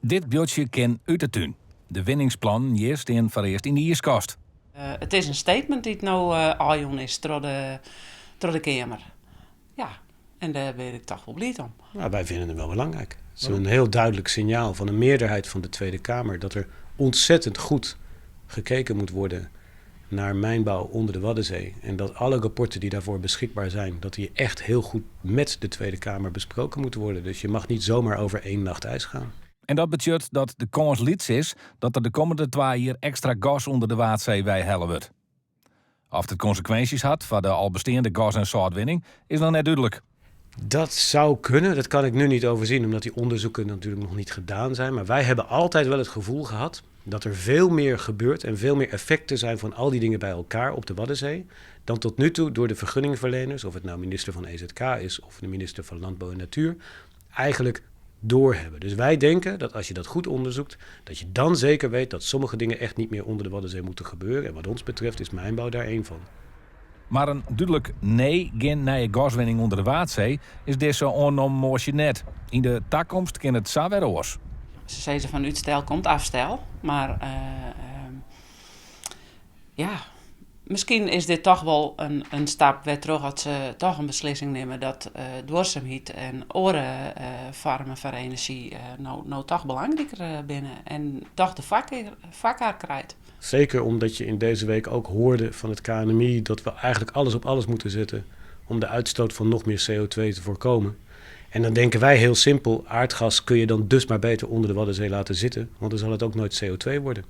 Dit beeldje ken uit de tuin. De winningsplan hier staan voor eerst in de ijskast. Het is een statement die het nou aanjoen is door de Kamer. Ja, en daar ben ik toch wel blij om. Nou, wij vinden het wel belangrijk. Het is een heel duidelijk signaal van een meerderheid van de Tweede Kamer dat er ontzettend goed gekeken moet worden naar mijnbouw onder de Waddenzee. En dat alle rapporten die daarvoor beschikbaar zijn, dat die echt heel goed met de Tweede Kamer besproken moeten worden. Dus je mag niet zomaar over één nacht ijs gaan. En dat betekent dat de kans liets is dat er de komende 2 jaar extra gas onder de Waadzee bij hellen wordt. Of het consequenties had voor de al bestaande gas- en zoutwinning is nog net duidelijk. Dat zou kunnen, dat kan ik nu niet overzien, omdat die onderzoeken natuurlijk nog niet gedaan zijn. Maar wij hebben altijd wel het gevoel gehad dat er veel meer gebeurt en veel meer effecten zijn van al die dingen bij elkaar op de Waddenzee dan tot nu toe door de vergunningverleners, of het nou minister van EZK is of de minister van Landbouw en Natuur, eigenlijk doorhebben. Dus wij denken dat als je dat goed onderzoekt, dat je dan zeker weet dat sommige dingen echt niet meer onder de Waddenzee moeten gebeuren. En wat ons betreft is mijnbouw daar één van. Maar een duidelijk nee, geen nieuwe gaswinning onder de Waadzee is deze onnomoosje net. In de toekomst kan het zo weer oors. Ze zeggen van uitstel komt afstel, maar ja, misschien is dit toch wel een stap weer terug als ze toch een beslissing nemen dat duurzaamheid en andere vormen van energie nou toch belangrijker binnen en toch de vakker krijgt. Zeker omdat je in deze week ook hoorde van het KNMI dat we eigenlijk alles op alles moeten zetten om de uitstoot van nog meer CO2 te voorkomen. En dan denken wij heel simpel, aardgas kun je dan dus maar beter onder de Waddenzee laten zitten, want dan zal het ook nooit CO2 worden.